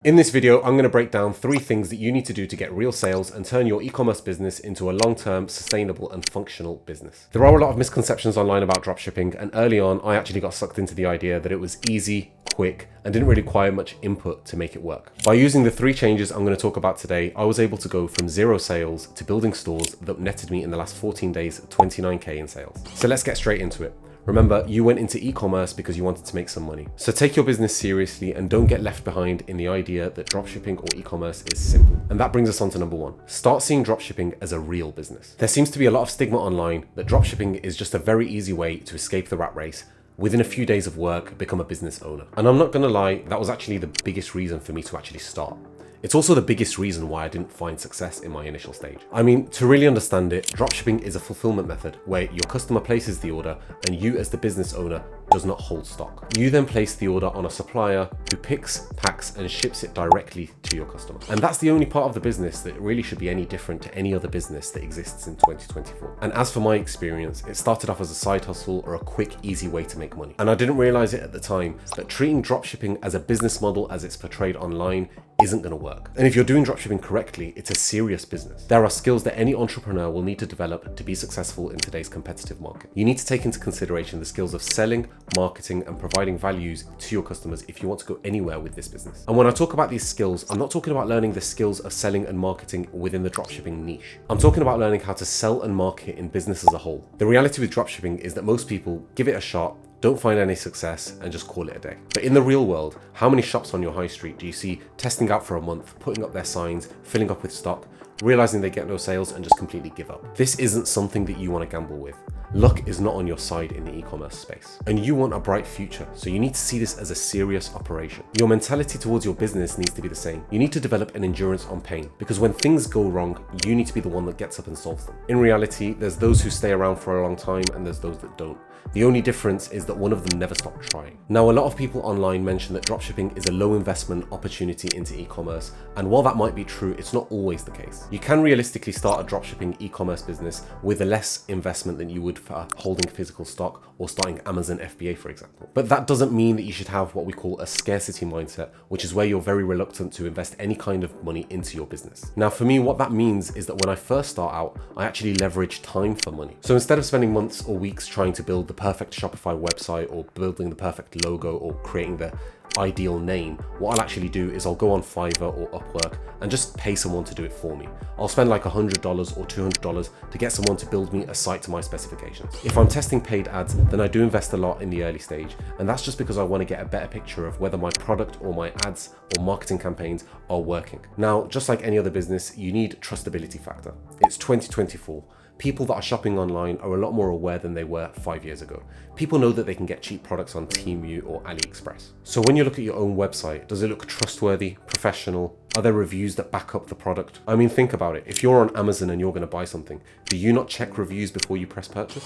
In this video, I'm going to break down 3 things that you need to do to get real sales and turn your e-commerce business into a long-term, sustainable and functional business. There are a lot of misconceptions online about dropshipping, and early on, I actually got sucked into the idea that it was easy, quick, and didn't really require much input to make it work. By using the 3 changes I'm going to talk about today, I was able to go from 0 sales to building stores that netted me in the last 14 days 29k in sales. So let's get straight into it. Remember, you went into e-commerce because you wanted to make some money. So take your business seriously and don't get left behind in the idea that dropshipping or e-commerce is simple. And that brings us on to number 1. Start seeing dropshipping as a real business. There seems to be a lot of stigma online that dropshipping is just a very easy way to escape the rat race, within a few days of work, become a business owner. And I'm not gonna lie, that was actually the biggest reason for me to actually start. It's also the biggest reason why I didn't find success in my initial stage. I mean, to really understand it, dropshipping is a fulfillment method where your customer places the order and you as the business owner does not hold stock. You then place the order on a supplier who picks, packs and ships it directly to your customer. And that's the only part of the business that really should be any different to any other business that exists in 2024. And as for my experience, it started off as a side hustle or a quick, easy way to make money. And I didn't realize it at the time, but treating dropshipping as a business model as it's portrayed online isn't going to work. And if you're doing dropshipping correctly, it's a serious business. There are skills that any entrepreneur will need to develop to be successful in today's competitive market. You need to take into consideration the skills of selling, marketing, and providing values to your customers if you want to go anywhere with this business. And when I talk about these skills, I'm not talking about learning the skills of selling and marketing within the dropshipping niche. I'm talking about learning how to sell and market in business as a whole. The reality with dropshipping is that most people give it a shot, don't find any success, and just call it a day. But in the real world, how many shops on your high street do you see testing out for a month, putting up their signs, filling up with stock, realizing they get no sales and just completely give up? This isn't something that you want to gamble with. Luck is not on your side in the e-commerce space. And you want a bright future, so you need to see this as a serious operation. Your mentality towards your business needs to be the same. You need to develop an endurance on pain, because when things go wrong, you need to be the one that gets up and solves them. In reality, there's those who stay around for a long time and there's those that don't. The only difference is that one of them never stopped trying. Now, a lot of people online mention that dropshipping is a low investment opportunity into e-commerce, and while that might be true, it's not always the case. You can realistically start a dropshipping e-commerce business with a less investment than you would for holding physical stock or starting Amazon FBA, for example. But that doesn't mean that you should have what we call a scarcity mindset, which is where you're very reluctant to invest any kind of money into your business. Now, for me, what that means is that when I first start out, I actually leverage time for money. So instead of spending months or weeks trying to build the perfect Shopify website or building the perfect logo or creating the ideal name, what I'll actually do is I'll go on Fiverr or Upwork and just pay someone to do it for me. I'll spend like $100 or $200 to get someone to build me a site to my specifications. If I'm testing paid ads, then I do invest a lot in the early stage, and that's just because I want to get a better picture of whether my product or my ads or marketing campaigns are working. Now, just like any other business, you need trustability factor. It's 2024. People that are shopping online are a lot more aware than they were 5 years ago. People know that they can get cheap products on Temu or AliExpress. So when you look at your own website, does it look trustworthy, professional? Are there reviews that back up the product? I mean, think about it. If you're on Amazon and you're going to buy something, do you not check reviews before you press purchase?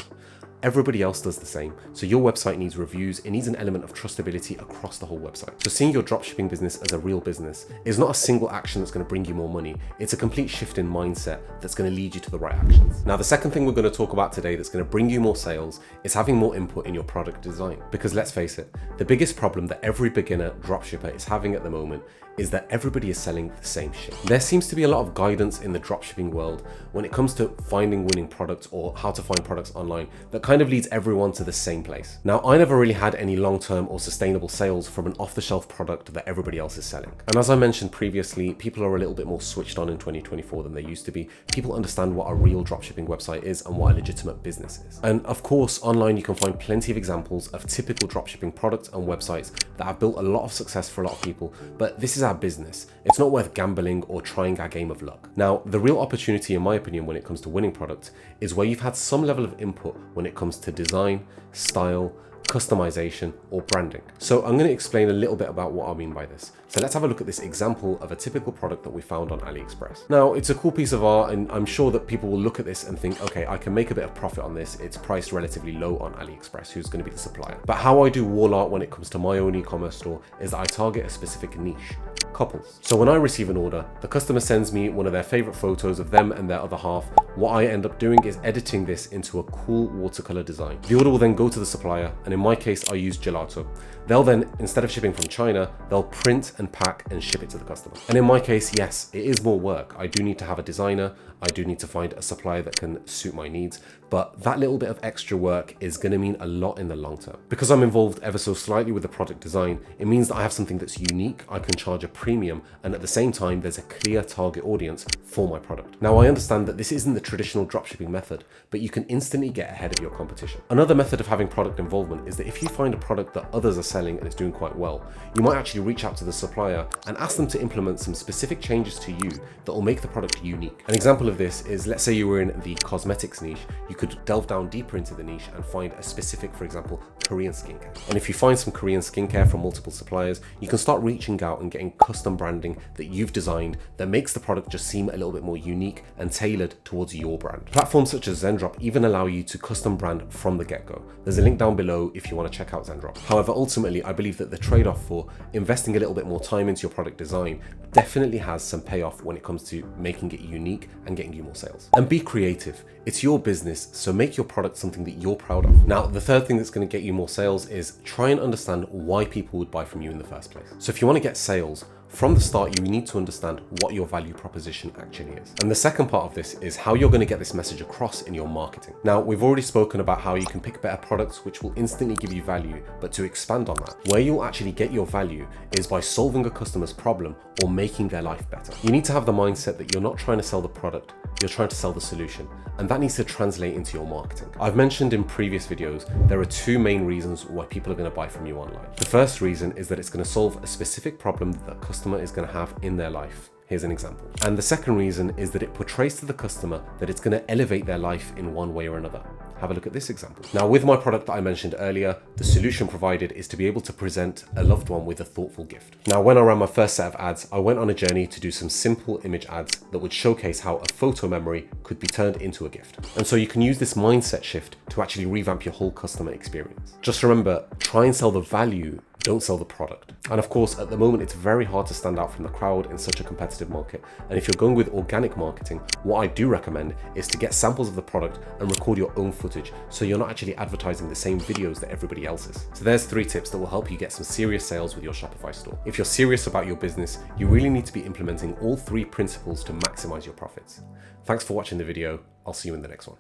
Everybody else does the same. So your website needs reviews. It needs an element of trustability across the whole website. So seeing your dropshipping business as a real business is not a single action that's going to bring you more money. It's a complete shift in mindset that's going to lead you to the right actions. Now, the second thing we're going to talk about today that's going to bring you more sales is having more input in your product design. Because let's face it, the biggest problem that every beginner dropshipper is having at the moment is that everybody is selling the same shit. There seems to be a lot of guidance in the dropshipping world when it comes to finding winning products or how to find products online that kind of leads everyone to the same place. Now, I never really had any long-term or sustainable sales from an off-the-shelf product that everybody else is selling. And as I mentioned previously, people are a little bit more switched on in 2024 than they used to be. People understand what a real dropshipping website is and what a legitimate business is. And of course, online you can find plenty of examples of typical dropshipping products and websites that have built a lot of success for a lot of people, but this is our business. It's not worth gambling or trying our game of luck. Now, the real opportunity, in my opinion, when it comes to winning products is where you've had some level of input when it comes to design, style, customization, or branding. So I'm going to explain a little bit about what I mean by this. So let's have a look at this example of a typical product that we found on AliExpress. Now, it's a cool piece of art, and I'm sure that people will look at this and think, okay, I can make a bit of profit on this. It's priced relatively low on AliExpress. Who's going to be the supplier? But how I do wall art when it comes to my own e-commerce store is that I target a specific niche. Couples. So when I receive an order, the customer sends me one of their favorite photos of them and their other half. What I end up doing is editing this into a cool watercolor design. The order will then go to the supplier, and in my case, I use Gelato. They'll then, instead of shipping from China, they'll print and and pack and ship it to the customer. And in my case, yes, it is more work. I do need to have a designer. I do need to find a supplier that can suit my needs, but that little bit of extra work is going to mean a lot in the long term. Because I'm involved ever so slightly with the product design, it means that I have something that's unique, I can charge a premium, and at the same time, there's a clear target audience for my product. Now, I understand that this isn't the traditional dropshipping method, but you can instantly get ahead of your competition. Another method of having product involvement is that if you find a product that others are selling and it's doing quite well, you might actually reach out to the supplier and ask them to implement some specific changes to you that will make the product unique. An example of this is, let's say you were in the cosmetics niche, you could delve down deeper into the niche and find a specific, for example, Korean skincare. And if you find some Korean skincare from multiple suppliers, you can start reaching out and getting custom branding that you've designed that makes the product just seem a little bit more unique and tailored towards your brand. Platforms such as Zendrop even allow you to custom brand from the get-go. There's a link down below if you want to check out Zendrop. However, ultimately, I believe that the trade-off for investing a little bit more time into your product design definitely has some payoff when it comes to making it unique and getting you more sales. And be creative. It's your business, so make your product something that you're proud of. Now, the third thing that's going to get you more sales is try and understand why people would buy from you in the first place. So if you want to get sales, from the start, you need to understand what your value proposition actually is. And the second part of this is how you're going to get this message across in your marketing. Now, we've already spoken about how you can pick better products which will instantly give you value, but to expand on that, where you'll actually get your value is by solving a customer's problem or making their life better. You need to have the mindset that you're not trying to sell the product, you're trying to sell the solution, and that needs to translate into your marketing. I've mentioned in previous videos, there are two main reasons why people are going to buy from you online. The first reason is that it's going to solve a specific problem that the customer is going to have in their life. Here's an example. And the second reason is that it portrays to the customer that it's going to elevate their life in one way or another. Have a look at this example. Now, with my product that I mentioned earlier, the solution provided is to be able to present a loved one with a thoughtful gift. Now, when I ran my first set of ads, I went on a journey to do some simple image ads that would showcase how a photo memory could be turned into a gift. And so you can use this mindset shift to actually revamp your whole customer experience. Just remember, try and sell the value, don't sell the product. And of course, at the moment, it's very hard to stand out from the crowd in such a competitive market. And if you're going with organic marketing, what I do recommend is to get samples of the product and record your own footage, so you're not actually advertising the same videos that everybody else is. So there's 3 tips that will help you get some serious sales with your Shopify store. If you're serious about your business, you really need to be implementing all 3 principles to maximize your profits. Thanks for watching the video. I'll see you in the next one.